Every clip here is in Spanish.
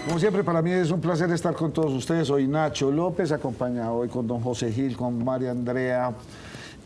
Como siempre, para mí es un placer estar con todos ustedes. Soy Nacho López, acompañado hoy con don José Gil, con María Andrea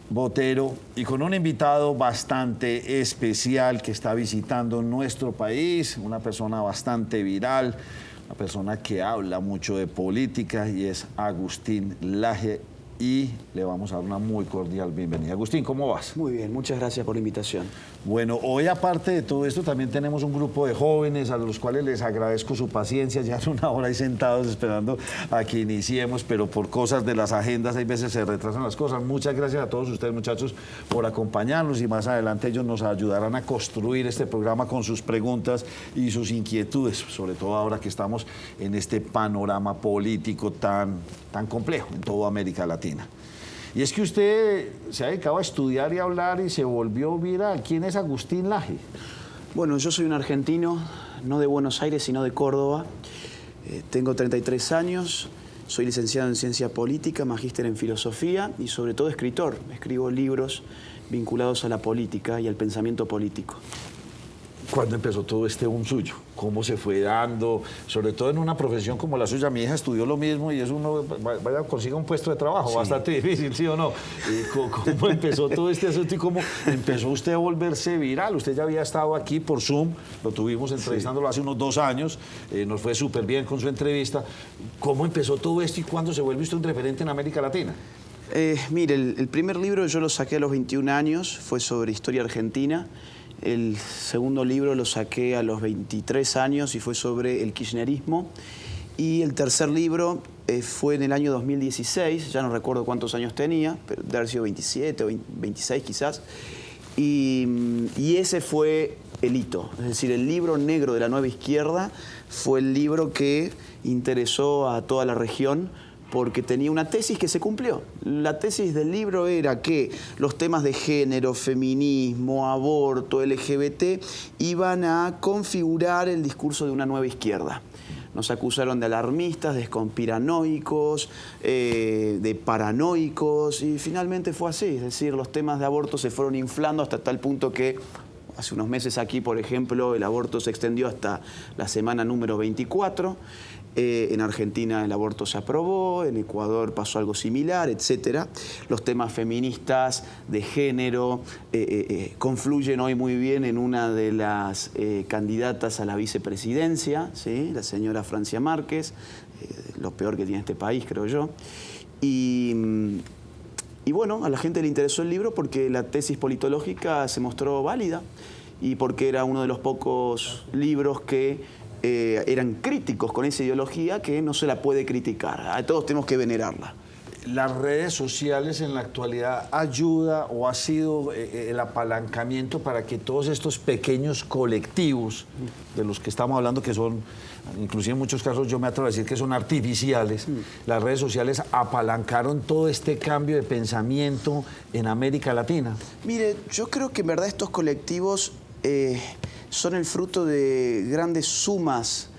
Botero y con un invitado bastante especial que está visitando nuestro país, una persona bastante viral, una persona que habla mucho de política y es Agustín Laje. Y le vamos a dar una muy cordial bienvenida. Agustín, ¿cómo vas? Muy bien, muchas gracias por la invitación. Bueno, hoy aparte de todo esto también tenemos un grupo de jóvenes a los cuales les agradezco su paciencia. Ya en una hora ahí sentados esperando a que iniciemos, pero por cosas de las agendas hay veces se retrasan las cosas. Muchas gracias a todos ustedes, muchachos, por acompañarnos y más adelante ellos nos ayudarán a construir este programa con sus preguntas y sus inquietudes, sobre todo ahora que estamos en este panorama político tan complejo en toda América Latina. Y es que usted se ha dedicado a estudiar y a hablar y se volvió viral. ¿Quién es Agustín Laje? Bueno, yo soy un argentino, no de Buenos Aires, sino de Córdoba. Tengo 33 años, soy licenciado en Ciencia Política, magíster en Filosofía y sobre todo escritor. Escribo libros vinculados a la política y al pensamiento político. ¿Cuándo empezó todo este boom suyo? ¿Cómo se fue dando? Sobre todo en una profesión como la suya. Mi hija estudió lo mismo y es uno, vaya, consiga un puesto de trabajo, sí, bastante difícil, ¿sí o no? ¿Cómo empezó todo este asunto y cómo empezó usted a volverse viral? Usted ya había estado aquí por Zoom, lo tuvimos entrevistándolo hace unos 2 años, nos fue súper bien con su entrevista. ¿Cómo empezó todo esto y cuándo se vuelve usted un referente en América Latina? Mire, el primer libro yo lo saqué a los 21 años, fue sobre historia argentina. El segundo libro lo saqué a los 23 años y fue sobre el kirchnerismo. Y el tercer libro fue en el año 2016, ya no recuerdo cuántos años tenía, pero debe haber sido 27 o 26 quizás. Y ese fue el hito, es decir, el libro negro de la nueva izquierda fue el libro que interesó a toda la región, porque tenía una tesis que se cumplió. La tesis del libro era que los temas de género, feminismo, aborto, LGBT, iban a configurar el discurso de una nueva izquierda. Nos acusaron de alarmistas, de conspiranoicos, de paranoicos, y finalmente fue así. Es decir, los temas de aborto se fueron inflando hasta tal punto que hace unos meses aquí, por ejemplo, el aborto se extendió hasta la semana número 24. En Argentina el aborto se aprobó, en Ecuador pasó algo similar, etc. Los temas feministas, de género, confluyen hoy muy bien en una de las candidatas a la vicepresidencia, ¿sí? La señora Francia Márquez, lo peor que tiene este país, creo yo. Y bueno, a la gente le interesó el libro porque la tesis politológica se mostró válida y porque era uno de los pocos libros que eran críticos con esa ideología que no se la puede criticar. Todos tenemos que venerarla. ¿Las redes sociales en la actualidad ayuda o ha sido el apalancamiento para que todos estos pequeños colectivos de los que estamos hablando, que son, inclusive en muchos casos yo me atrevo a decir que son artificiales, las redes sociales apalancaron todo este cambio de pensamiento en América Latina? Mire, yo creo que en verdad estos colectivos son el fruto de grandes sumas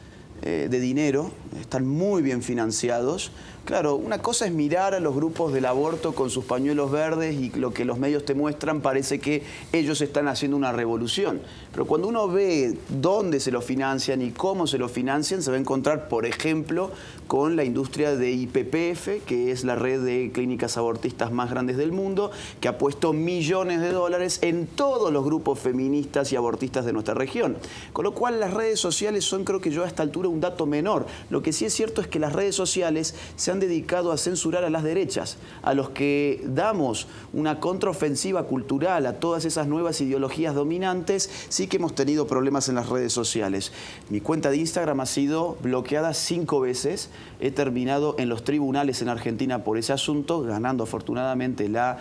de dinero, están muy bien financiados. Claro, una cosa es mirar a los grupos del aborto con sus pañuelos verdes y lo que los medios te muestran parece que ellos están haciendo una revolución. Pero cuando uno ve dónde se lo financian y cómo se lo financian, se va a encontrar, por ejemplo, con la industria de IPPF, que es la red de clínicas abortistas más grandes del mundo, que ha puesto millones de dólares en todos los grupos feministas y abortistas de nuestra región. Con lo cual las redes sociales son, creo que yo a esta altura, un dato menor. Lo que sí es cierto es que las redes sociales se han dedicado a censurar a las derechas, a los que damos una contraofensiva cultural a todas esas nuevas ideologías dominantes. Sí que hemos tenido problemas en las redes sociales. Mi cuenta de Instagram ha sido bloqueada 5 veces. He terminado en los tribunales en Argentina por ese asunto, ganando afortunadamente la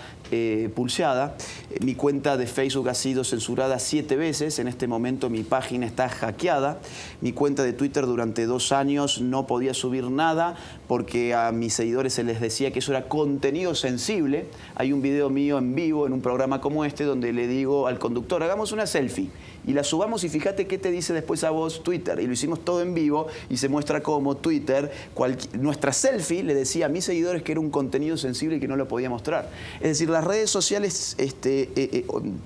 pulseada. Mi cuenta de Facebook ha sido censurada 7 veces. En este momento mi página está hackeada. Mi cuenta de Twitter durante 2 años no podía subir nada porque a mis seguidores se les decía que eso era contenido sensible. Hay un video mío en vivo en un programa como este donde le digo al conductor, hagamos una selfie y la subamos y fíjate qué te dice después a vos Twitter. Y lo hicimos todo en vivo y se muestra cómo Twitter, nuestra selfie le decía a mis seguidores que era un contenido sensible y que no lo podía mostrar. Es decir, las redes sociales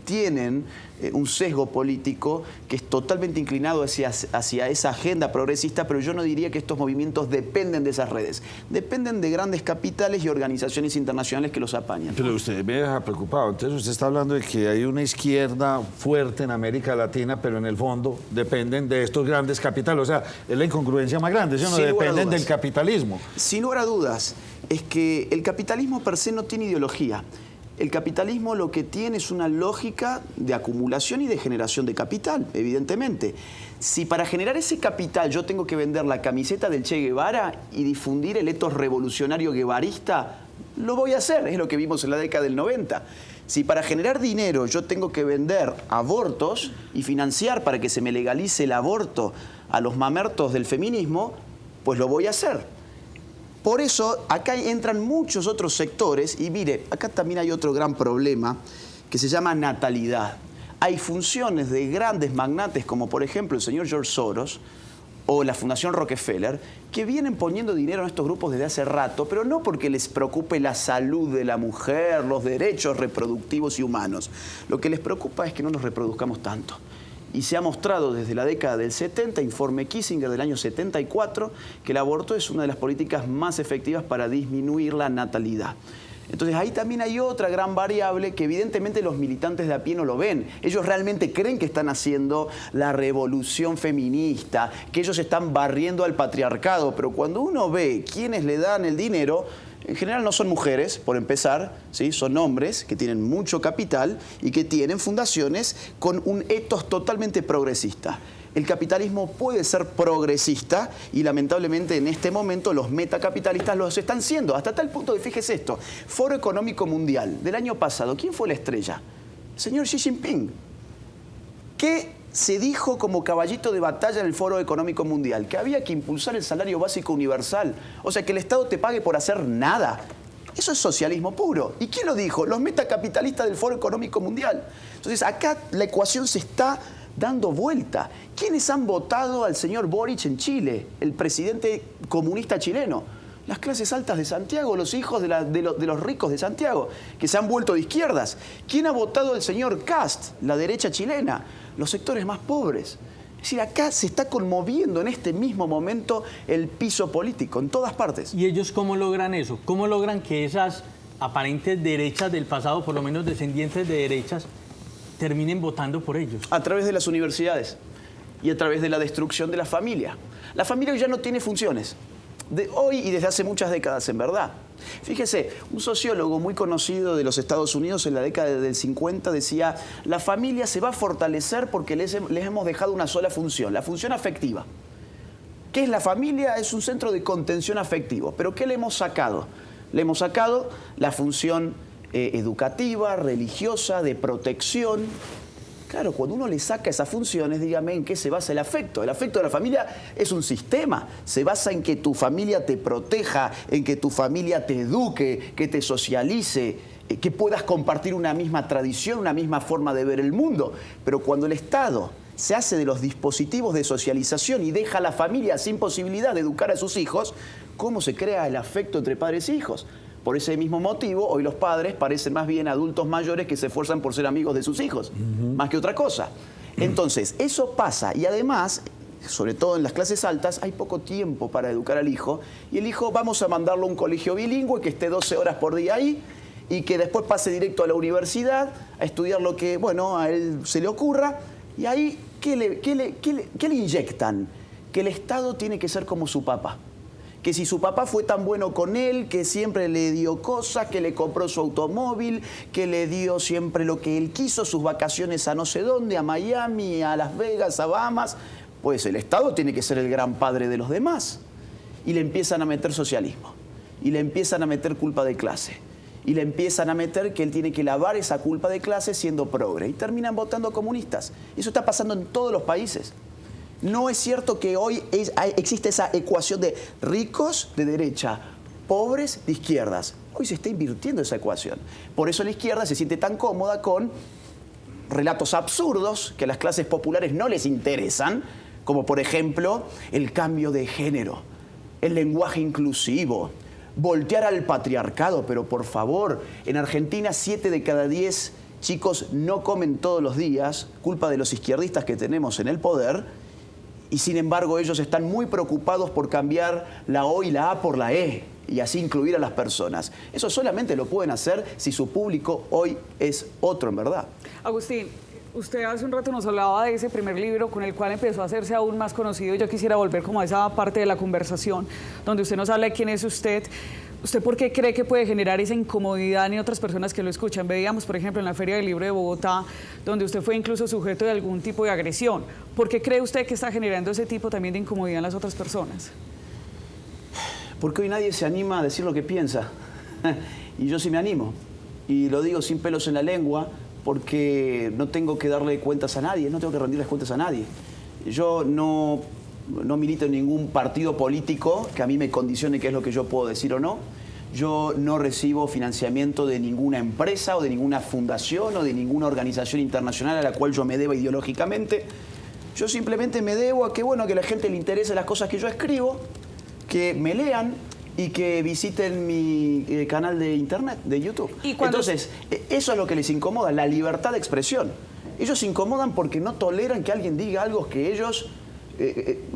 tienen un sesgo político que es totalmente inclinado hacia esa agenda progresista, pero yo no diría que estos movimientos dependen de esas redes. Dependen de grandes capitales y organizaciones internacionales que los apañan. Pero usted me deja preocupado. Entonces usted está hablando de que hay una izquierda fuerte en América Latina, pero en el fondo dependen de estos grandes capitales. O sea, es la incongruencia más grande, ¿sí o no? Dependen del capitalismo. Sin lugar a dudas, es que el capitalismo per se no tiene ideología. El capitalismo lo que tiene es una lógica de acumulación y de generación de capital, evidentemente. Si para generar ese capital yo tengo que vender la camiseta del Che Guevara y difundir el etos revolucionario guevarista, lo voy a hacer, es lo que vimos en la década del 90. Si para generar dinero yo tengo que vender abortos y financiar para que se me legalice el aborto a los mamertos del feminismo, pues lo voy a hacer. Por eso, acá entran muchos otros sectores y mire, acá también hay otro gran problema que se llama natalidad. Hay funciones de grandes magnates como por ejemplo el señor George Soros o la Fundación Rockefeller que vienen poniendo dinero en estos grupos desde hace rato, pero no porque les preocupe la salud de la mujer, los derechos reproductivos y humanos. Lo que les preocupa es que no nos reproduzcamos tanto. Y se ha mostrado desde la década del 70, informe Kissinger del año 74, que el aborto es una de las políticas más efectivas para disminuir la natalidad. Entonces ahí también hay otra gran variable que evidentemente los militantes de a pie no lo ven. Ellos realmente creen que están haciendo la revolución feminista, que ellos están barriendo al patriarcado, pero cuando uno ve quiénes le dan el dinero, en general no son mujeres, por empezar, ¿sí? Son hombres que tienen mucho capital y que tienen fundaciones con un ethos totalmente progresista. El capitalismo puede ser progresista y lamentablemente en este momento los metacapitalistas los están siendo. Hasta tal punto que fíjese esto, Foro Económico Mundial del año pasado, ¿quién fue la estrella? El señor Xi Jinping. ¿Qué se dijo como caballito de batalla en el Foro Económico Mundial? Que había que impulsar el salario básico universal. O sea, que el Estado te pague por hacer nada. Eso es socialismo puro. ¿Y quién lo dijo? Los metacapitalistas del Foro Económico Mundial. Entonces, acá la ecuación se está dando vuelta. ¿Quiénes han votado al señor Boric en Chile, el presidente comunista chileno? Las clases altas de Santiago, los hijos de los ricos de Santiago, que se han vuelto de izquierdas. ¿Quién ha votado al señor Kast, la derecha chilena? Los sectores más pobres. Es decir, acá se está conmoviendo en este mismo momento el piso político, en todas partes. ¿Y ellos cómo logran eso? ¿Cómo logran que esas aparentes derechas del pasado, por lo menos descendientes de derechas, terminen votando por ellos? A través de las universidades y a través de la destrucción de la familia. La familia ya no tiene funciones. De hoy y desde hace muchas décadas, en verdad. Fíjese, un sociólogo muy conocido de los Estados Unidos en la década del 50 decía: la familia se va a fortalecer porque les hemos dejado una sola función, la función afectiva. ¿Qué es la familia? Es un centro de contención afectivo. ¿Pero qué le hemos sacado? Le hemos sacado la función educativa, religiosa, de protección. Claro, cuando uno le saca esas funciones, dígame en qué se basa el afecto. El afecto de la familia es un sistema. Se basa en que tu familia te proteja, en que tu familia te eduque, que te socialice, que puedas compartir una misma tradición, una misma forma de ver el mundo. Pero cuando el Estado se hace de los dispositivos de socialización y deja a la familia sin posibilidad de educar a sus hijos, ¿cómo se crea el afecto entre padres e hijos? Por ese mismo motivo, hoy los padres parecen más bien adultos mayores que se esfuerzan por ser amigos de sus hijos, más que otra cosa. Entonces, eso pasa y además, sobre todo en las clases altas, hay poco tiempo para educar al hijo y el hijo vamos a mandarlo a un colegio bilingüe que esté 12 horas por día ahí y que después pase directo a la universidad a estudiar lo que, bueno, a él se le ocurra y ahí, ¿qué le inyectan? Que el Estado tiene que ser como su papá. Que si su papá fue tan bueno con él, que siempre le dio cosas, que le compró su automóvil, que le dio siempre lo que él quiso, sus vacaciones a no sé dónde, a Miami, a Las Vegas, a Bahamas, pues el Estado tiene que ser el gran padre de los demás. Y le empiezan a meter socialismo, y le empiezan a meter culpa de clase, y le empiezan a meter que él tiene que lavar esa culpa de clase siendo progre, y terminan votando comunistas. Eso está pasando en todos los países. No es cierto que hoy existe esa ecuación de ricos de derecha, pobres de izquierdas. Hoy se está invirtiendo esa ecuación. Por eso la izquierda se siente tan cómoda con relatos absurdos que a las clases populares no les interesan, como por ejemplo el cambio de género, el lenguaje inclusivo, voltear al patriarcado, pero por favor, en Argentina 7 de cada 10 chicos no comen todos los días, culpa de los izquierdistas que tenemos en el poder, y sin embargo ellos están muy preocupados por cambiar la O y la A por la E, y así incluir a las personas. Eso solamente lo pueden hacer si su público hoy es otro, en verdad. Agustín, usted hace un rato nos hablaba de ese primer libro con el cual empezó a hacerse aún más conocido. Yo quisiera volver como a esa parte de la conversación donde usted nos habla de quién es usted. ¿Usted por qué cree que puede generar esa incomodidad en otras personas que lo escuchan? Veíamos, por ejemplo, en la Feria del Libro de Bogotá, donde usted fue incluso sujeto de algún tipo de agresión. ¿Por qué cree usted que está generando ese tipo también de incomodidad en las otras personas? Porque hoy nadie se anima a decir lo que piensa. Y yo sí me animo. Y lo digo sin pelos en la lengua, porque no tengo que darle cuentas a nadie, no tengo que rendirles cuentas a nadie. Yo no milito en ningún partido político que a mí me condicione qué es lo que yo puedo decir o no. Yo no recibo financiamiento de ninguna empresa o de ninguna fundación o de ninguna organización internacional a la cual yo me deba ideológicamente. Yo simplemente me debo a que, bueno, que a la gente le interese las cosas que yo escribo, que me lean y que visiten mi canal de internet, de YouTube. Entonces, eso es lo que les incomoda, la libertad de expresión. Ellos se incomodan porque no toleran que alguien diga algo que ellos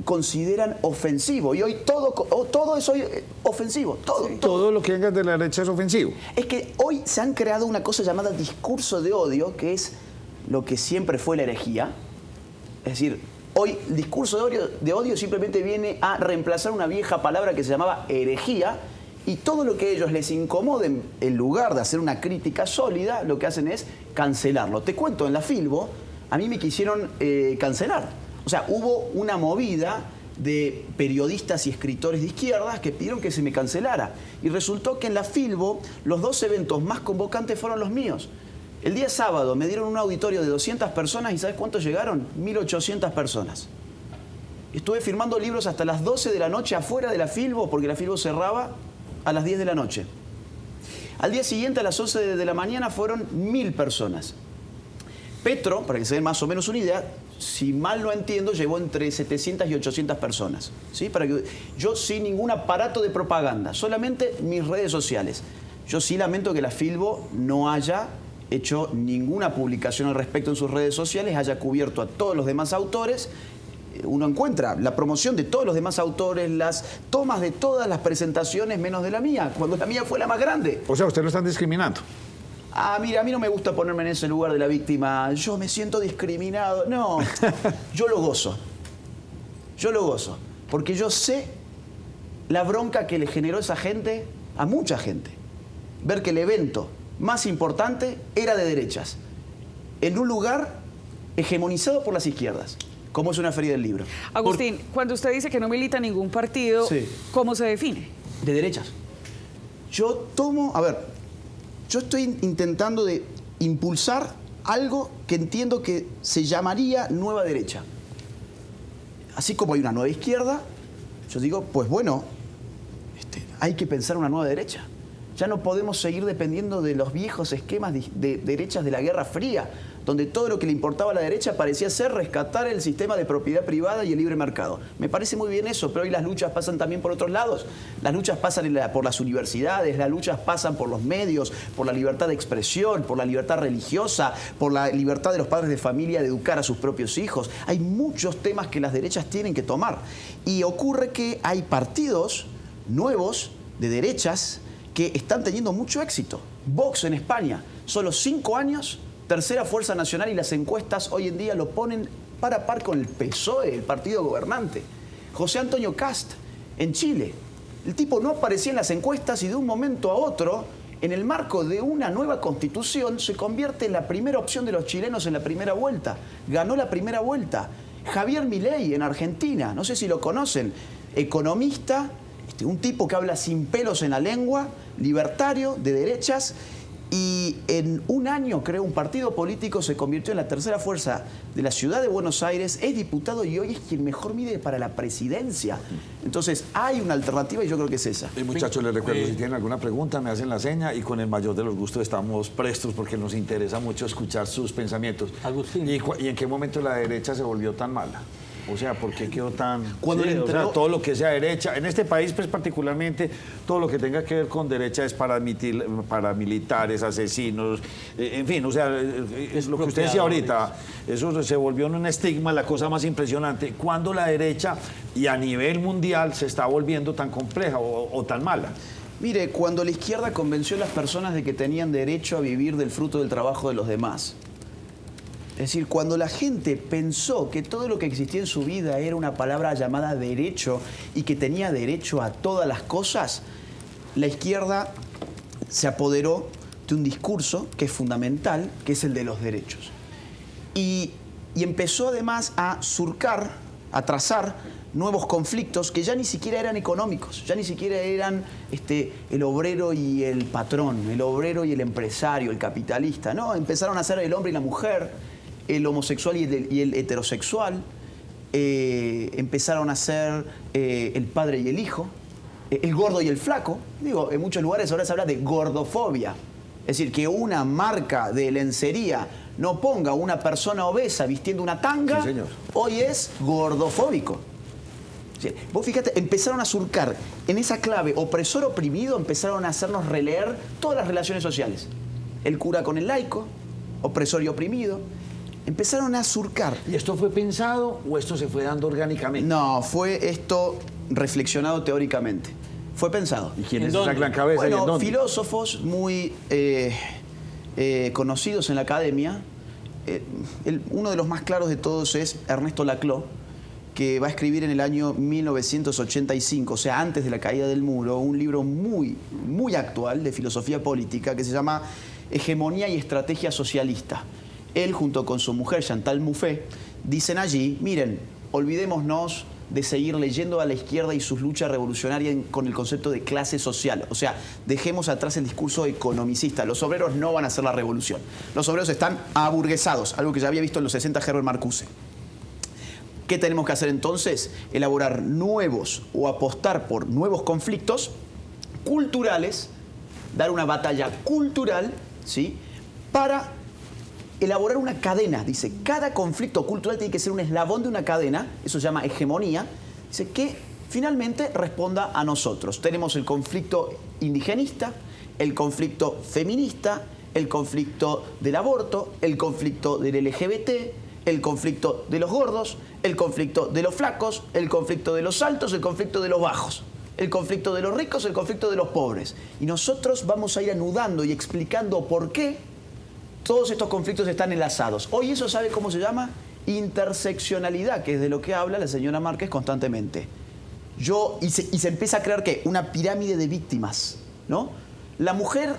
consideran ofensivo. Y hoy todo es hoy ofensivo. Todo lo que venga de la derecha es ofensivo. Es que hoy se han creado una cosa llamada discurso de odio, que es lo que siempre fue la herejía. Es decir, hoy el discurso de odio simplemente viene a reemplazar una vieja palabra que se llamaba herejía, y todo lo que a ellos les incomode, en lugar de hacer una crítica sólida, lo que hacen es cancelarlo. Te cuento, en la Filbo, a mí me quisieron cancelar. O sea, hubo una movida de periodistas y escritores de izquierdas que pidieron que se me cancelara. Y resultó que en la Filbo los 2 eventos más convocantes fueron los míos. El día sábado me dieron un auditorio de 200 personas y ¿sabes cuántos llegaron? 1.800 personas. Estuve firmando libros hasta las 12 de la noche afuera de la Filbo, porque la Filbo cerraba a las 10 de la noche. Al día siguiente, a las 11 de la mañana, fueron 1.000 personas. Petro, para que se den más o menos una idea, si mal no entiendo, llevó entre 700 y 800 personas. ¿Sí? Para que yo, sin ningún aparato de propaganda, solamente mis redes sociales. Yo sí lamento que la Filbo no haya hecho ninguna publicación al respecto en sus redes sociales, haya cubierto a todos los demás autores. Uno encuentra la promoción de todos los demás autores, las tomas de todas las presentaciones menos de la mía, cuando la mía fue la más grande. O sea, usted lo están discriminando. Ah, mira, a mí no me gusta ponerme en ese lugar de la víctima. Yo me siento discriminado. No, yo lo gozo. Yo lo gozo. Porque yo sé la bronca que le generó esa gente, a mucha gente. Ver que el evento más importante era de derechas, en un lugar hegemonizado por las izquierdas, como es una Feria del Libro. Agustín, cuando usted dice que no milita en ningún partido, sí, ¿cómo se define? De derechas. Yo estoy intentando de impulsar algo que entiendo que se llamaría nueva derecha. Así como hay una nueva izquierda, yo digo, pues bueno, hay que pensar una nueva derecha. Ya no podemos seguir dependiendo de los viejos esquemas de derechas de la Guerra Fría, donde todo lo que le importaba a la derecha parecía ser rescatar el sistema de propiedad privada y el libre mercado. Me parece muy bien eso, pero hoy las luchas pasan también por otros lados. Las luchas pasan por las universidades, las luchas pasan por los medios, por la libertad de expresión, por la libertad religiosa, por la libertad de los padres de familia de educar a sus propios hijos. Hay muchos temas que las derechas tienen que tomar. Y ocurre que hay partidos nuevos de derechas que están teniendo mucho éxito. Vox en España, solo 5 años, tercera fuerza nacional, y las encuestas hoy en día lo ponen par a par con el PSOE, el partido gobernante. José Antonio Cast en Chile. El tipo no aparecía en las encuestas y de un momento a otro, en el marco de una nueva constitución, se convierte en la primera opción de los chilenos en la primera vuelta. Ganó la primera vuelta. Javier Milei en Argentina, no sé si lo conocen, economista, un tipo que habla sin pelos en la lengua, libertario, de derechas, y en un año creó un partido político, se convirtió en la tercera fuerza de la ciudad de Buenos Aires, es diputado y hoy es quien mejor mide para la presidencia. Entonces hay una alternativa y yo creo que es esa. Y muchachos, les recuerdo, si tienen alguna pregunta me hacen la seña y con el mayor de los gustos estamos prestos porque nos interesa mucho escuchar sus pensamientos. Agustín. ¿Y en qué momento la derecha se volvió tan mala? O sea, ¿por qué quedó tan...? Cuando le o sea, entregó- todo lo que sea derecha, en este país pues particularmente, todo lo que tenga que ver con derecha es paramilitares, asesinos, en fin, o sea, es lo que usted decía ahorita, eso se volvió en un estigma, la cosa más impresionante. ¿Cuándo la derecha y a nivel mundial se está volviendo tan compleja o tan mala? Mire, cuando la izquierda convenció a las personas de que tenían derecho a vivir del fruto del trabajo de los demás. Es decir, cuando la gente pensó que todo lo que existía en su vida era una palabra llamada derecho y que tenía derecho a todas las cosas, la izquierda se apoderó de un discurso que es fundamental, que es el de los derechos. Y empezó además a surcar, a trazar nuevos conflictos que ya ni siquiera eran económicos, ya ni siquiera eran el obrero y el patrón, el obrero y el empresario, el capitalista, ¿no? Empezaron a ser el hombre y la mujer, el homosexual y el heterosexual, empezaron a ser el padre y el hijo, el gordo y el flaco. Digo, en muchos lugares ahora se habla de gordofobia. Es decir, que una marca de lencería no ponga a una persona obesa vistiendo una tanga, Sí, señor. hoy es gordofóbico. Sí, vos fíjate, empezaron a surcar en esa clave opresor-oprimido, empezaron a hacernos releer todas las relaciones sociales. El cura con el laico, opresor y oprimido. Empezaron a surcar. ¿Y esto fue pensado o esto se fue dando orgánicamente? No, fue esto reflexionado teóricamente. Fue pensado. ¿Y quién ¿En es esa dónde? gran cabeza y en Bueno, dónde? filósofos muy conocidos en la academia. Uno de los más claros de todos es Ernesto Laclau, que va a escribir en el año 1985, o sea, antes de la caída del muro, un libro muy, muy actual de filosofía política que se llama Hegemonía y Estrategia Socialista. Él, junto con su mujer Chantal Mouffe, dicen allí, miren, olvidémonos de seguir leyendo a la izquierda y sus luchas revolucionarias con el concepto de clase social. O sea, dejemos atrás el discurso economicista. Los obreros no van a hacer la revolución. Los obreros están aburguesados, algo que ya había visto en los 60 Herbert Marcuse. ¿Qué tenemos que hacer entonces? Elaborar nuevos o apostar por nuevos conflictos culturales, dar una batalla cultural, ¿sí? Para elaborar una cadena. Dice, cada conflicto cultural tiene que ser un eslabón de una cadena, eso se llama hegemonía, dice, que finalmente responda a nosotros. Tenemos el conflicto indigenista, el conflicto feminista, el conflicto del aborto, el conflicto del LGBT, el conflicto de los gordos, el conflicto de los flacos, el conflicto de los altos, el conflicto de los bajos, el conflicto de los ricos, el conflicto de los pobres. Y nosotros vamos a ir anudando y explicando por qué todos estos conflictos están enlazados. Hoy eso sabe cómo se llama interseccionalidad, que es de lo que habla la señora Márquez constantemente. Y se empieza a crear ¿qué? Una pirámide de víctimas, ¿no? La mujer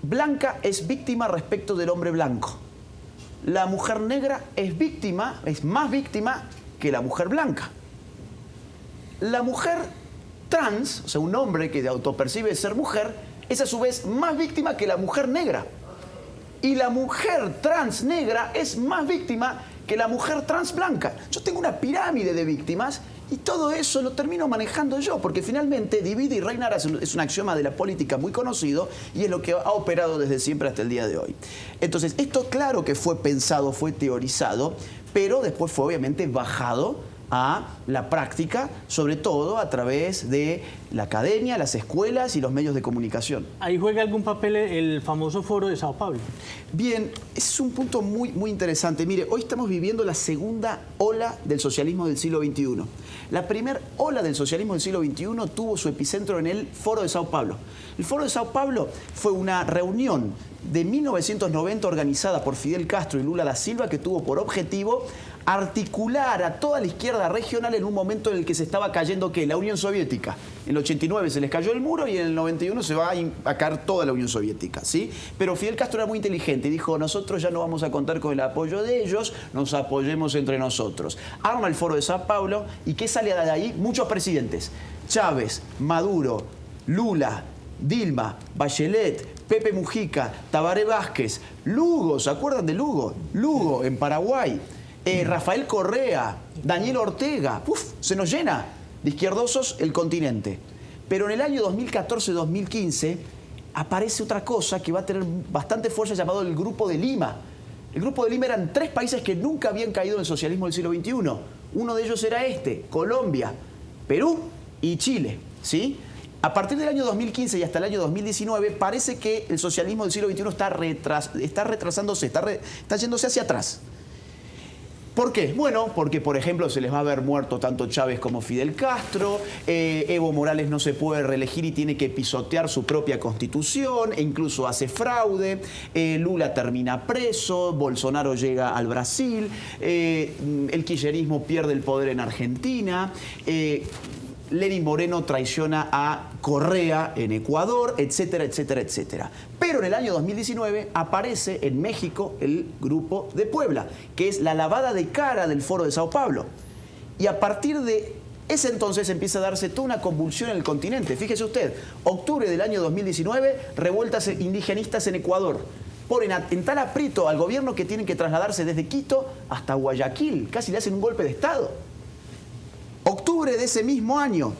blanca es víctima respecto del hombre blanco. La mujer negra es víctima, es más víctima que la mujer blanca. La mujer trans, o sea, un hombre que autopercibe ser mujer, es a su vez más víctima que la mujer negra. Y la mujer trans negra es más víctima que la mujer trans blanca. Yo tengo una pirámide de víctimas y todo eso lo termino manejando yo, porque finalmente divide y reinar es un axioma de la política muy conocido y es lo que ha operado desde siempre hasta el día de hoy. Entonces, esto claro que fue pensado, fue teorizado, pero después fue obviamente bajado a la práctica, sobre todo a través de la academia, las escuelas y los medios de comunicación. ¿Ahí juega algún papel el famoso foro de Sao Paulo? Bien, ese es un punto muy, muy interesante. Mire, hoy estamos viviendo la segunda ola del socialismo del siglo XXI. La primera ola del socialismo del siglo XXI tuvo su epicentro en el Foro de Sao Paulo. El Foro de Sao Paulo fue una reunión de 1990 organizada por Fidel Castro y Lula da Silva que tuvo por objetivo articular a toda la izquierda regional en un momento en el que se estaba cayendo ¿qué? La Unión Soviética. En el 89 se les cayó el muro y en el 91 se va a caer toda la Unión Soviética, ¿sí? Pero Fidel Castro era muy inteligente y dijo, nosotros ya no vamos a contar con el apoyo de ellos, nos apoyemos entre nosotros. Arma el Foro de Sao Paulo y ¿qué sale de ahí? Muchos presidentes. Chávez, Maduro, Lula, Dilma, Bachelet, Pepe Mujica, Tabaré Vázquez, Lugo, ¿se acuerdan de Lugo? Lugo en Paraguay. Rafael Correa, Daniel Ortega, se nos llena de izquierdosos el continente. Pero en el año 2014-2015 aparece otra cosa que va a tener bastante fuerza llamado el Grupo de Lima. El Grupo de Lima eran 3 países que nunca habían caído en el socialismo del siglo XXI. Uno de ellos era Colombia, Perú y Chile, ¿sí? A partir del año 2015 y hasta el año 2019 parece que el socialismo del siglo XXI está retrasándose, está yéndose hacia atrás. ¿Por qué? Bueno, porque por ejemplo se les va a haber muerto tanto Chávez como Fidel Castro, Evo Morales no se puede reelegir y tiene que pisotear su propia constitución, e incluso hace fraude, Lula termina preso, Bolsonaro llega al Brasil, el kirchnerismo pierde el poder en Argentina, Lenín Moreno traiciona a Correa en Ecuador, etcétera, etcétera, etcétera. Pero en el año 2019 aparece en México el Grupo de Puebla, que es la lavada de cara del Foro de Sao Paulo. Y a partir de ese entonces empieza a darse toda una convulsión en el continente. Fíjese usted, octubre del año 2019, revueltas indigenistas en Ecuador. Ponen en tal aprieto al gobierno que tienen que trasladarse desde Quito hasta Guayaquil. Casi le hacen un golpe de Estado. Octubre de ese mismo año,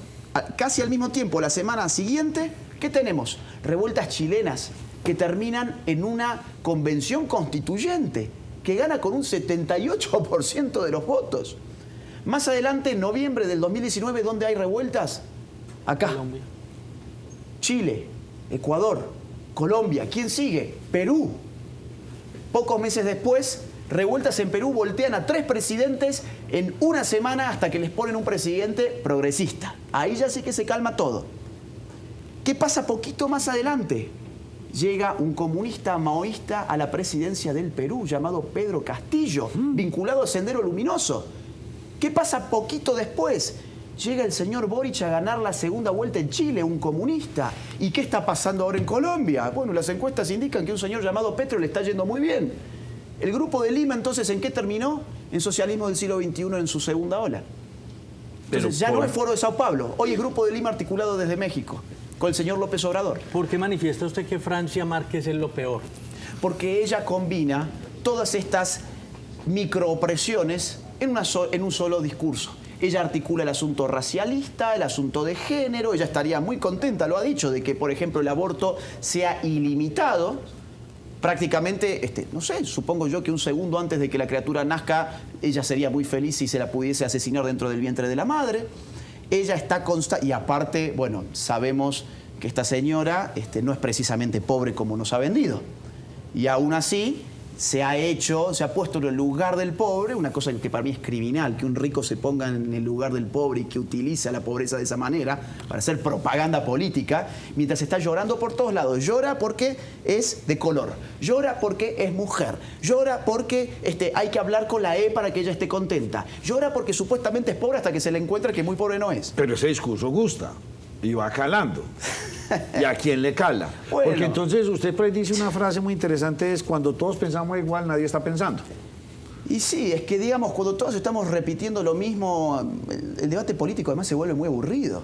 casi al mismo tiempo, la semana siguiente, ¿qué tenemos? Revueltas chilenas que terminan en una convención constituyente que gana con un 78% de los votos. Más adelante, en noviembre del 2019, ¿dónde hay revueltas? Acá. Colombia. Chile, Ecuador, Colombia. ¿Quién sigue? Perú. Pocos meses después, revueltas en Perú voltean a 3 presidentes en una semana hasta que les ponen un presidente progresista. Ahí ya sí que se calma todo. ¿Qué pasa poquito más adelante? Llega un comunista maoísta a la presidencia del Perú llamado Pedro Castillo, vinculado a Sendero Luminoso. ¿Qué pasa poquito después? Llega el señor Boric a ganar la segunda vuelta en Chile, un comunista. ¿Y qué está pasando ahora en Colombia? Bueno, las encuestas indican que un señor llamado Petro le está yendo muy bien. El Grupo de Lima, entonces, ¿en qué terminó? En socialismo del siglo XXI en su segunda ola. Entonces, ya no es Foro de Sao Paulo. Hoy es Grupo de Lima articulado desde México, con el señor López Obrador. ¿Por qué manifiesta usted que Francia Márquez es lo peor? Porque ella combina todas estas microopresiones en un solo discurso. Ella articula el asunto racialista, el asunto de género. Ella estaría muy contenta, lo ha dicho, de que, por ejemplo, el aborto sea ilimitado. Prácticamente, no sé, supongo yo que un segundo antes de que la criatura nazca, ella sería muy feliz si se la pudiese asesinar dentro del vientre de la madre. Ella está constante, y aparte, bueno, sabemos que esta señora no es precisamente pobre como nos ha vendido. Y aún así, se ha puesto en el lugar del pobre, una cosa que para mí es criminal, que un rico se ponga en el lugar del pobre y que utiliza la pobreza de esa manera para hacer propaganda política, mientras está llorando por todos lados. Llora porque es de color, llora porque es mujer, llora porque hay que hablar con la E para que ella esté contenta, llora porque supuestamente es pobre hasta que se le encuentra que muy pobre no es. Pero ese discurso gusta y va calando. ¿Y a quién le cala? Bueno. Porque entonces usted dice una frase muy interesante, es cuando todos pensamos igual, nadie está pensando. Y sí, es que digamos, cuando todos estamos repitiendo lo mismo, el debate político además se vuelve muy aburrido.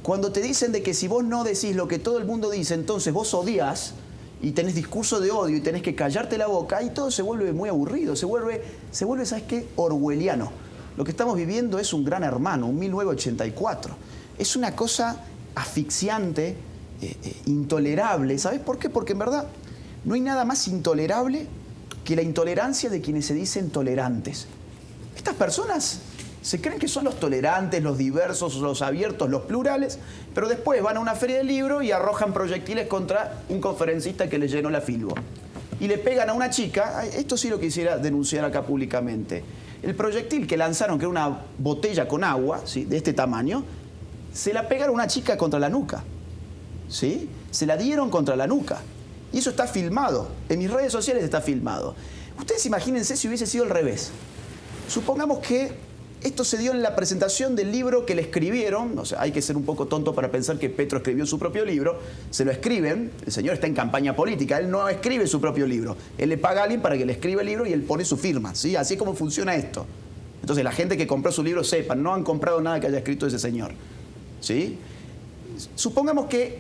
Cuando te dicen de que si vos no decís lo que todo el mundo dice, entonces vos odias y tenés discurso de odio y tenés que callarte la boca, y todo se vuelve muy aburrido, se vuelve, ¿sabes qué? Orwelliano. Lo que estamos viviendo es un Gran Hermano, un 1984. Es una cosa asfixiante, intolerable. ¿Sabes por qué? Porque en verdad no hay nada más intolerable que la intolerancia de quienes se dicen tolerantes. Estas personas se creen que son los tolerantes, los diversos, los abiertos, los plurales, pero después van a una feria del libro y arrojan proyectiles contra un conferencista que le llenó la Filbo. Y le pegan a una chica, esto sí lo quisiera denunciar acá públicamente. El proyectil que lanzaron, que era una botella con agua, ¿sí?, de este tamaño, se la pegaron a una chica contra la nuca, ¿sí? Se la dieron contra la nuca. Y eso está filmado. En mis redes sociales está filmado. Ustedes imagínense si hubiese sido al revés. Supongamos que esto se dio en la presentación del libro que le escribieron. O sea, hay que ser un poco tonto para pensar que Petro escribió su propio libro. Se lo escriben. El señor está en campaña política. Él no escribe su propio libro. Él le paga a alguien para que le escriba el libro y él pone su firma, ¿sí? Así es como funciona esto. Entonces, la gente que compró su libro sepa, no han comprado nada que haya escrito ese señor. ¿Sí? Supongamos que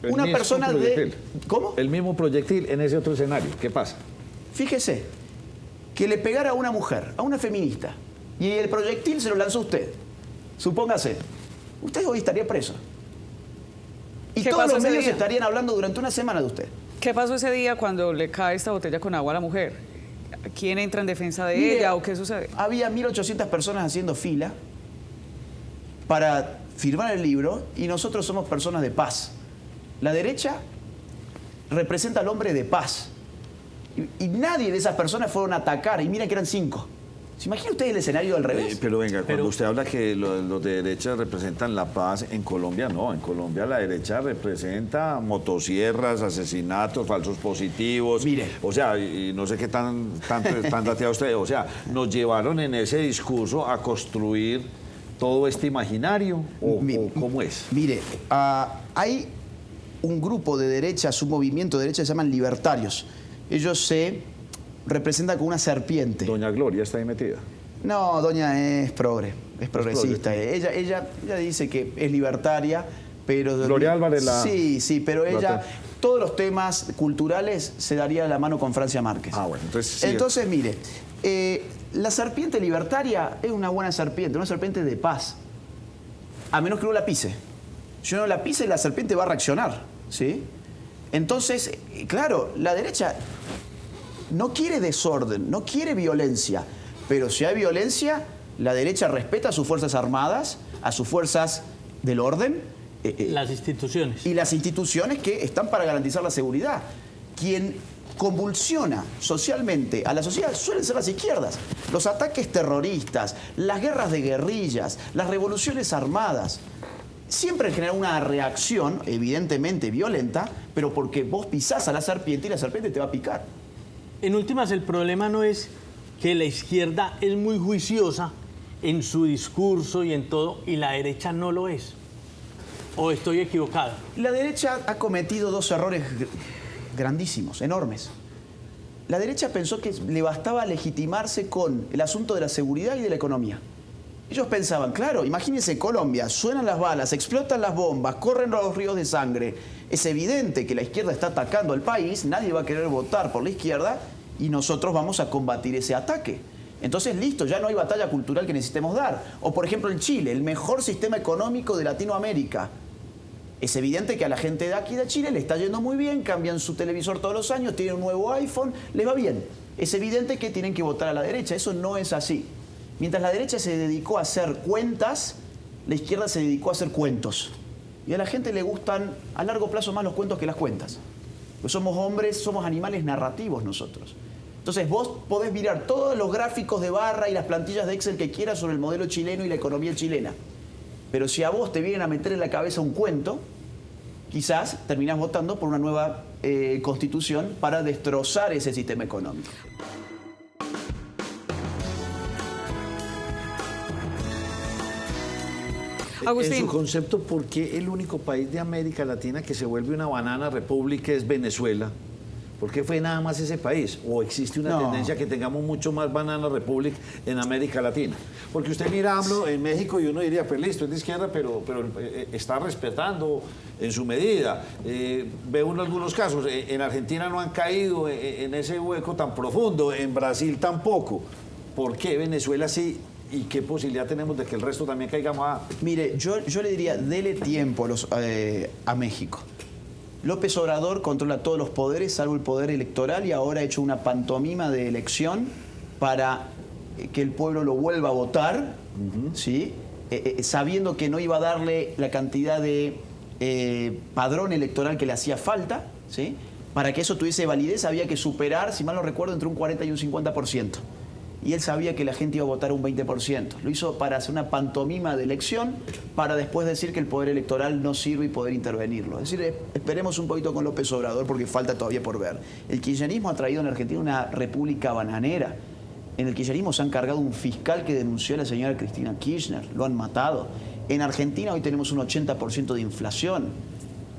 una persona de... ¿Cómo? El mismo proyectil en ese otro escenario. ¿Qué pasa? Fíjese, que le pegara a una mujer, a una feminista, y el proyectil se lo lanzó usted. Supóngase, usted hoy estaría preso. Y todos los medios estarían hablando durante una semana de usted. ¿Qué pasó ese día cuando le cae esta botella con agua a la mujer? ¿Quién entra en defensa de Mire, ella o qué sucede? Había 1.800 personas haciendo fila para firmar el libro y nosotros somos personas de paz. La derecha representa al hombre de paz. Y nadie de esas personas fueron a atacar. Y miren que eran 5. ¿Se imagina usted el escenario al revés? Pero venga, cuando usted habla que los de derecha representan la paz, en Colombia no. En Colombia la derecha representa motosierras, asesinatos, falsos positivos. Mire. O sea, y no sé qué tanto están dateados ustedes. O sea, nos llevaron en ese discurso a construir todo este imaginario. ¿O cómo es? Mire, hay un grupo de derechas, un movimiento de derecha que se llaman libertarios. Ellos se representan con una serpiente. Doña Gloria está ahí metida. No, doña es progre, es progresista. Ella dice que es libertaria, pero... Gloria Álvarez la... Sí, pero ella, todos los temas culturales se daría de la mano con Francia Márquez. Ah, bueno, entonces... Sí, entonces, mire, la serpiente libertaria es una buena serpiente, una serpiente de paz. A menos que uno la pise. Si uno la pisa, la serpiente va a reaccionar, ¿sí? Entonces, claro, la derecha no quiere desorden, no quiere violencia, pero si hay violencia, la derecha respeta a sus fuerzas armadas, a sus fuerzas del orden. Las instituciones. Y las instituciones que están para garantizar la seguridad. Quien convulsiona socialmente a la sociedad suelen ser las izquierdas. Los ataques terroristas, las guerras de guerrillas, las revoluciones armadas, siempre generan una reacción evidentemente violenta, pero porque vos pisás a la serpiente y la serpiente te va a picar. En últimas, el problema no es que la izquierda es muy juiciosa en su discurso y en todo, y la derecha no lo es. ¿O estoy equivocado? La derecha ha cometido 2 errores grandísimos, enormes. La derecha pensó que le bastaba legitimarse con el asunto de la seguridad y de la economía. Ellos pensaban, claro, imagínense Colombia, suenan las balas, explotan las bombas, corren los ríos de sangre. Es evidente que la izquierda está atacando al país, nadie va a querer votar por la izquierda y nosotros vamos a combatir ese ataque. Entonces, listo, ya no hay batalla cultural que necesitemos dar. O, por ejemplo, en Chile, el mejor sistema económico de Latinoamérica. Es evidente que a la gente de aquí de Chile le está yendo muy bien, cambian su televisor todos los años, tienen un nuevo iPhone, les va bien. Es evidente que tienen que votar a la derecha, eso no es así. Mientras la derecha se dedicó a hacer cuentas, la izquierda se dedicó a hacer cuentos. Y a la gente le gustan a largo plazo más los cuentos que las cuentas. Pues somos hombres, somos animales narrativos nosotros. Entonces vos podés mirar todos los gráficos de barra y las plantillas de Excel que quieras sobre el modelo chileno y la economía chilena. Pero si a vos te vienen a meter en la cabeza un cuento, quizás terminás votando por una nueva constitución para destrozar ese sistema económico. Agustín. En su concepto, ¿por qué el único país de América Latina que se vuelve una banana república es Venezuela? ¿Por qué fue nada más ese país? ¿O existe una tendencia que tengamos mucho más banana republic en América Latina? Porque usted mira a AMLO en México y uno diría, pues listo, es de izquierda, pero está respetando en su medida. Ve uno algunos casos. En Argentina no han caído en ese hueco tan profundo, en Brasil tampoco. ¿Por qué Venezuela sí? ¿Y qué posibilidad tenemos de que el resto también caigamos? Mire, yo le diría, dele tiempo a México. López Obrador controla todos los poderes, salvo el poder electoral, y ahora ha hecho una pantomima de elección para que el pueblo lo vuelva a votar, ¿sí? Sabiendo que no iba a darle la cantidad de padrón electoral que le hacía falta, ¿sí? Para que eso tuviese validez había que superar, si mal no recuerdo, entre un 40 y un 50%. Y él sabía que la gente iba a votar un 20%. Lo hizo para hacer una pantomima de elección, para después decir que el poder electoral no sirve y poder intervenirlo. Es decir, esperemos un poquito con López Obrador porque falta todavía por ver. El kirchnerismo ha traído en Argentina una república bananera. En el kirchnerismo se han cargado un fiscal que denunció a la señora Cristina Kirchner. Lo han matado. En Argentina hoy tenemos un 80% de inflación.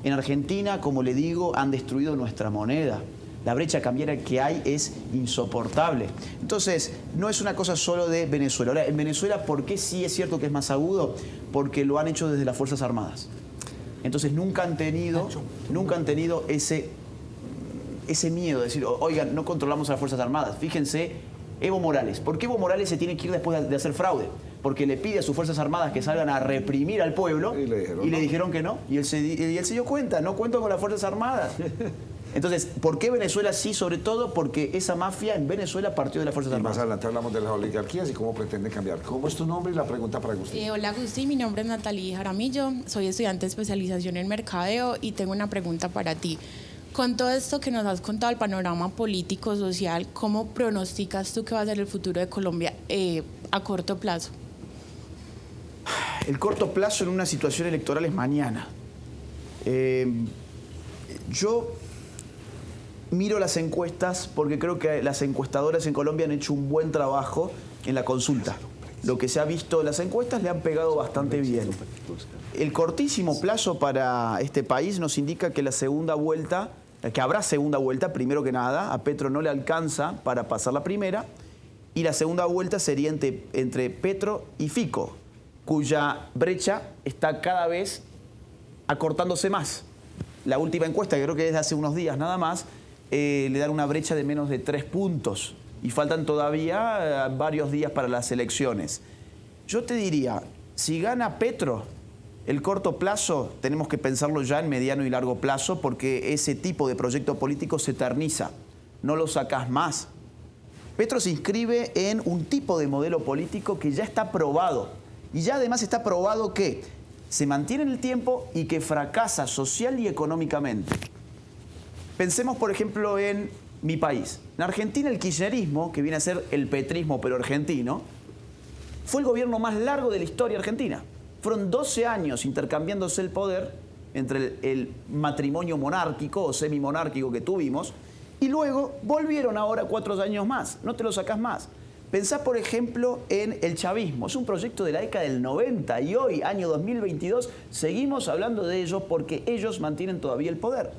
En Argentina, como le digo, han destruido nuestra moneda. La brecha cambiaria que hay es insoportable. Entonces, no es una cosa solo de Venezuela. Ahora, en Venezuela, ¿por qué sí es cierto que es más agudo? Porque lo han hecho desde las Fuerzas Armadas. Entonces, nunca han tenido ese miedo de decir, oigan, no controlamos a las Fuerzas Armadas. Fíjense, Evo Morales. ¿Por qué Evo Morales se tiene que ir después de hacer fraude? Porque le pide a sus Fuerzas Armadas que salgan a reprimir al pueblo y le dijeron que no. Y él se dio cuenta, no cuento con las Fuerzas Armadas. Entonces, ¿por qué Venezuela sí? Sobre todo porque esa mafia en Venezuela partió de las Fuerzas Y más Armadas. adelante hablamos de las oligarquías y cómo pretenden cambiar. ¿Cómo es tu nombre y la pregunta para Agustín? Hola Agustín, mi nombre es Natalie Jaramillo, soy estudiante de especialización en mercadeo y tengo una pregunta para ti. Con todo esto que nos has contado, el panorama político, social, ¿cómo pronosticas tú que va a ser el futuro de Colombia a corto plazo? El corto plazo en una situación electoral es mañana. Yo miro las encuestas porque creo que las encuestadoras en Colombia han hecho un buen trabajo en la consulta. Lo que se ha visto en las encuestas le han pegado bastante bien. El cortísimo plazo para este país nos indica que la segunda vuelta, que habrá segunda vuelta, primero que nada, a Petro no le alcanza para pasar la primera, y la segunda vuelta sería entre Petro y Fico, cuya brecha está cada vez acortándose más. La última encuesta, que creo que es de hace unos días nada más, le dan una brecha de menos de 3 puntos y faltan todavía varios días para las elecciones. Yo te diría, si gana Petro, el corto plazo tenemos que pensarlo ya en mediano y largo plazo porque ese tipo de proyecto político se eterniza, no lo sacás más. Petro se inscribe en un tipo de modelo político que ya está probado y ya además está probado que se mantiene en el tiempo y que fracasa social y económicamente. Pensemos, por ejemplo, en mi país. En Argentina el kirchnerismo, que viene a ser el petrismo pero argentino, fue el gobierno más largo de la historia argentina. Fueron 12 años intercambiándose el poder entre el matrimonio monárquico o semimonárquico que tuvimos y luego volvieron ahora 4 años más. No te lo sacás más. Pensá, por ejemplo, en el chavismo. Es un proyecto de la década del 90 y hoy, año 2022, seguimos hablando de ellos porque ellos mantienen todavía el poder.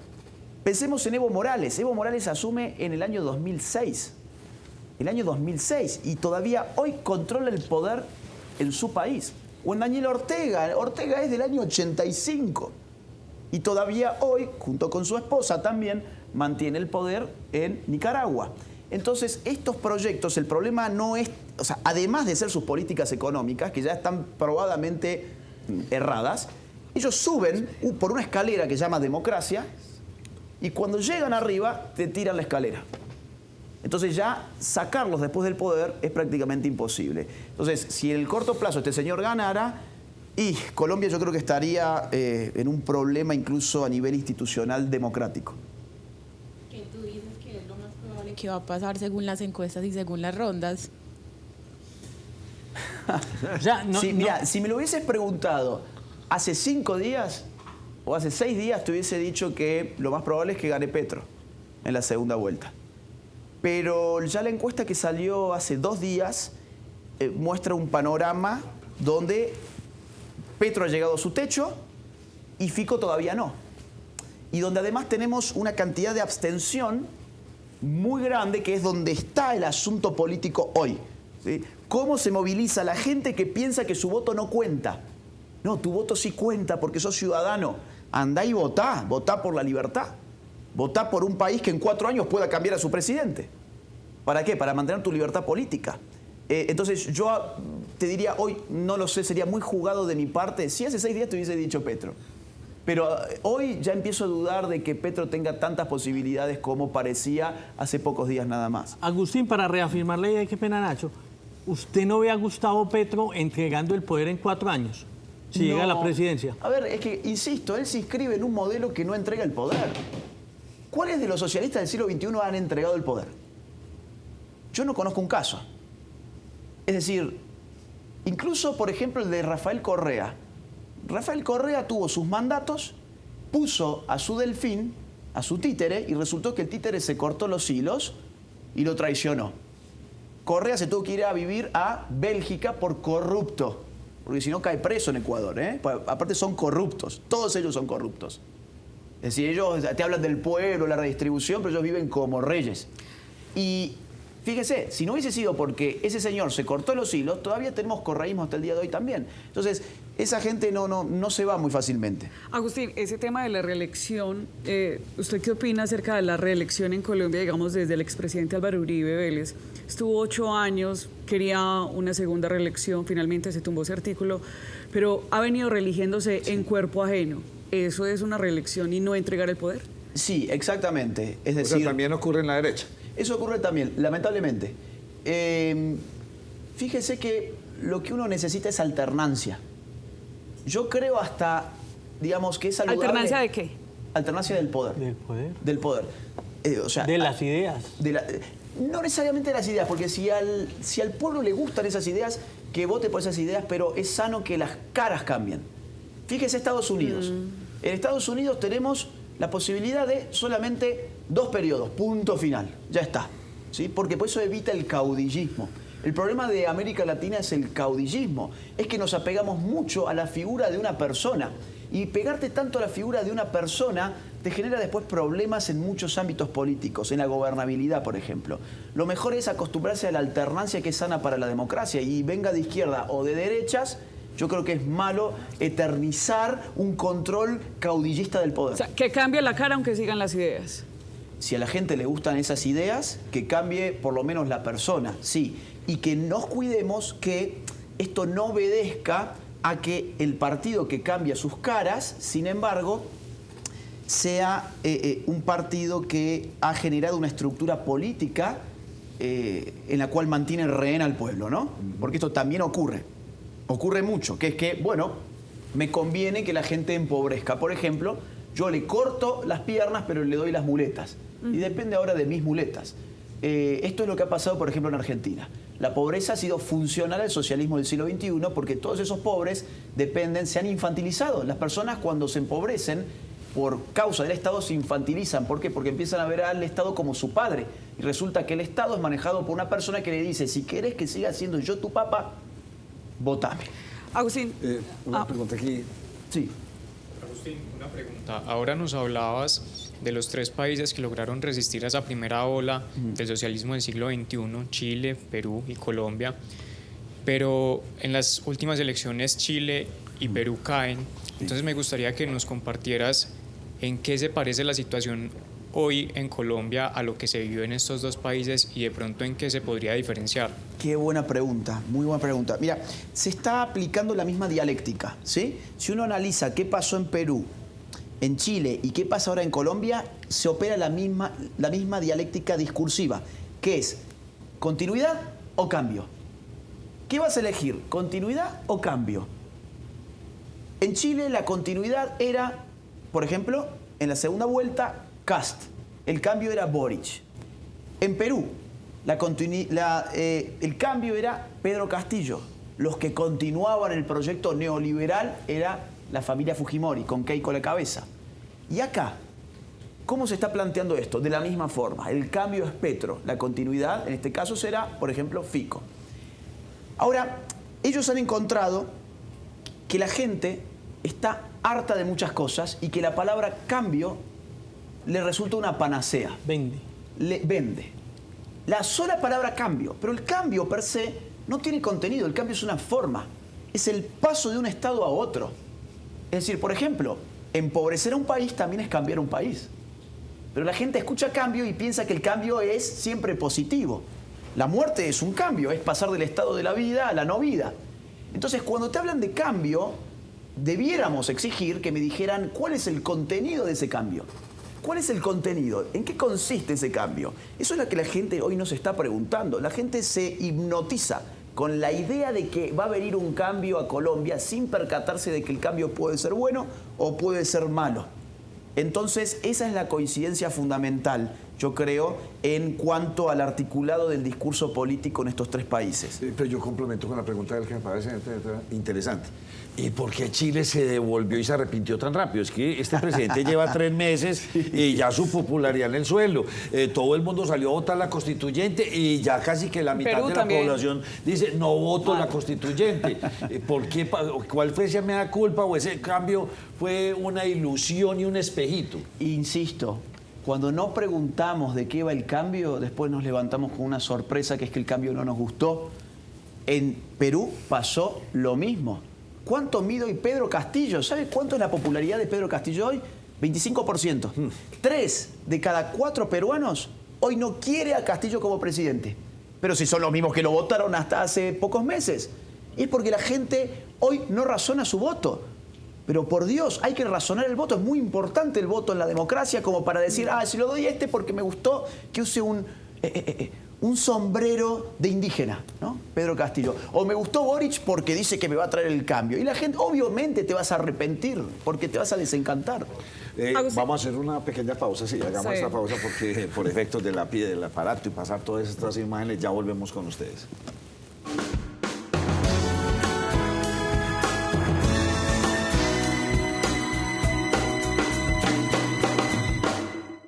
Pensemos en Evo Morales. Evo Morales asume en el año 2006. El año 2006. Y todavía hoy controla el poder en su país. O en Daniel Ortega. Ortega es del año 85. Y todavía hoy, junto con su esposa también, mantiene el poder en Nicaragua. Entonces, estos proyectos, el problema no es, o sea, además de ser sus políticas económicas, que ya están probadamente erradas, ellos suben por una escalera que se llama democracia y cuando llegan arriba te tiran la escalera. Entonces ya sacarlos después del poder es prácticamente imposible. Entonces, si en el corto plazo este señor ganara, y Colombia yo creo que estaría en un problema incluso a nivel institucional democrático. ¿Qué va a pasar según las encuestas y según las rondas? Mira, si me lo hubieses preguntado hace 5 días o hace 6 días, te hubiese dicho que lo más probable es que gane Petro en la segunda vuelta. Pero ya la encuesta que salió hace 2 días muestra un panorama donde Petro ha llegado a su techo y Fico todavía no. Y donde además tenemos una cantidad de abstención muy grande, que es donde está el asunto político hoy. ¿Sí? ¿Cómo se moviliza la gente que piensa que su voto no cuenta? No, tu voto sí cuenta porque sos ciudadano. Andá y votá, votá por la libertad. Votá por un país que en 4 años pueda cambiar a su presidente. ¿Para qué? Para mantener tu libertad política. Entonces yo te diría hoy, no lo sé, sería muy jugado de mi parte. Si hace 6 días te hubiese dicho Petro. Pero hoy ya empiezo a dudar de que Petro tenga tantas posibilidades como parecía hace pocos días nada más. Agustín, para reafirmar la idea, qué pena Nacho, ¿usted no ve a Gustavo Petro entregando el poder en 4 años? Si llega a la presidencia. A ver, es que, insisto, él se inscribe en un modelo que no entrega el poder. ¿Cuáles de los socialistas del siglo XXI han entregado el poder? Yo no conozco un caso. Es decir, incluso, por ejemplo, el de Rafael Correa. Rafael Correa tuvo sus mandatos, puso a su delfín, a su títere, y resultó que el títere se cortó los hilos y lo traicionó. Correa se tuvo que ir a vivir a Bélgica por corrupto, porque si no cae preso en Ecuador, ¿eh? Aparte son corruptos, todos ellos son corruptos. Es decir, ellos te hablan del pueblo, la redistribución, pero ellos viven como reyes. Y fíjese, si no hubiese sido porque ese señor se cortó los hilos, todavía tenemos correísmo hasta el día de hoy también. Entonces, esa gente no se va muy fácilmente. Agustín, ese tema de la reelección, ¿usted qué opina acerca de la reelección en Colombia, digamos, desde el expresidente Álvaro Uribe Vélez? Estuvo 8 años, quería una segunda reelección, finalmente se tumbó ese artículo, pero ha venido reeligiéndose en cuerpo ajeno. ¿Eso es una reelección y no entregar el poder? Sí, exactamente. Es O decir, sea, también ocurre en la derecha. eso ocurre también, lamentablemente. Fíjese que lo que uno necesita es alternancia. Yo creo hasta, digamos, que es saludable... ¿Alternancia de qué? Alternancia del poder. Del poder. Del poder. O sea, De las ideas. no necesariamente de las ideas, porque si al pueblo le gustan esas ideas, que vote por esas ideas, pero es sano que las caras cambien. Fíjese Estados Unidos. En Estados Unidos tenemos la posibilidad de solamente 2 periodos, punto final, ya está. ¿Sí? Porque por eso evita el caudillismo. El problema de América Latina es el caudillismo, es que nos apegamos mucho a la figura de una persona. Y pegarte tanto a la figura de una persona te genera después problemas en muchos ámbitos políticos, en la gobernabilidad, por ejemplo. Lo mejor es acostumbrarse a la alternancia que es sana para la democracia, y venga de izquierda o de derechas, yo creo que es malo eternizar un control caudillista del poder. O sea, que cambie la cara aunque sigan las ideas. Si a la gente le gustan esas ideas, que cambie por lo menos la persona, sí. Y que nos cuidemos que esto no obedezca a que el partido que cambia sus caras, sin embargo, sea un partido que ha generado una estructura política en la cual mantiene rehén al pueblo, ¿no? Porque esto también ocurre mucho, que es que, bueno, me conviene que la gente empobrezca. Por ejemplo, yo le corto las piernas, pero le doy las muletas. Y depende ahora de mis muletas. Esto es lo que ha pasado, por ejemplo, en Argentina. La pobreza ha sido funcional al socialismo del siglo XXI porque todos esos pobres se han infantilizado. Las personas, cuando se empobrecen por causa del Estado, se infantilizan. ¿Por qué? Porque empiezan a ver al Estado como su padre. Y resulta que el Estado es manejado por una persona que le dice: si querés que siga siendo yo tu papá, votame. Agustín. Una pregunta aquí. Sí. Agustín, una pregunta. Ahora nos hablabas de los 3 países que lograron resistir a esa primera ola del socialismo del siglo XXI, Chile, Perú y Colombia. Pero en las últimas elecciones Chile y Perú caen. Entonces me gustaría que nos compartieras en qué se parece la situación hoy en Colombia a lo que se vivió en estos 2 países y de pronto en qué se podría diferenciar. Qué buena pregunta, muy buena pregunta. Mira, se está aplicando la misma dialéctica, ¿sí? Si uno analiza qué pasó en Perú, en Chile y qué pasa ahora en Colombia, se opera la misma dialéctica discursiva, que es continuidad o cambio. ¿Qué vas a elegir? ¿Continuidad o cambio? En Chile la continuidad era, por ejemplo, en la segunda vuelta, Kast. El cambio era Boric. En Perú, el cambio era Pedro Castillo. Los que continuaban el proyecto neoliberal era la familia Fujimori, con Keiko a la cabeza. Y acá, ¿cómo se está planteando esto? De la misma forma. El cambio es Petro. La continuidad, en este caso, será, por ejemplo, Fico. Ahora, ellos han encontrado que la gente está harta de muchas cosas y que la palabra cambio le resulta una panacea. Vende. La sola palabra cambio. Pero el cambio per se no tiene contenido. El cambio es una forma. Es el paso de un estado a otro. Es decir, por ejemplo, empobrecer a un país también es cambiar un país. Pero la gente escucha cambio y piensa que el cambio es siempre positivo. La muerte es un cambio, es pasar del estado de la vida a la no vida. Entonces, cuando te hablan de cambio, debiéramos exigir que me dijeran cuál es el contenido de ese cambio. ¿Cuál es el contenido? ¿En qué consiste ese cambio? Eso es lo que la gente hoy nos está preguntando. La gente se hipnotiza con la idea de que va a venir un cambio a Colombia sin percatarse de que el cambio puede ser bueno o puede ser malo. Entonces, esa es la coincidencia fundamental, yo creo, en cuanto al articulado del discurso político en estos 3 países. Pero yo complemento con la pregunta del que me parece interesante. ¿Y por qué Chile se devolvió y se arrepintió tan rápido? Es que este presidente lleva 3 meses y ya su popularidad en el suelo. Todo el mundo salió a votar la constituyente y ya casi que la mitad Perú de la también. población dice no voto la constituyente. ¿Por qué? ¿Cuál fue esa mea culpa o ese cambio fue una ilusión y un espejito? Insisto, cuando no preguntamos de qué va el cambio, después nos levantamos con una sorpresa, que es que el cambio no nos gustó. En Perú pasó lo mismo. ¿Cuánto mide hoy Pedro Castillo? ¿Sabe cuánto es la popularidad de Pedro Castillo hoy? 25%. 3 de cada 4 peruanos hoy no quiere a Castillo como presidente. Pero si son los mismos que lo votaron hasta hace pocos meses. Y es porque la gente hoy no razona su voto. Pero por Dios, hay que razonar el voto. Es muy importante el voto en la democracia como para decir, si lo doy a este porque me gustó que use un sombrero de indígena, ¿no? Pedro Castillo. O me gustó Boric porque dice que me va a traer el cambio. Y la gente, obviamente, te vas a arrepentir porque te vas a desencantar. Vamos a hacer una pequeña pausa, sí, hagamos Sí. esta pausa porque por efectos del aparato y pasar todas estas imágenes ya volvemos con ustedes.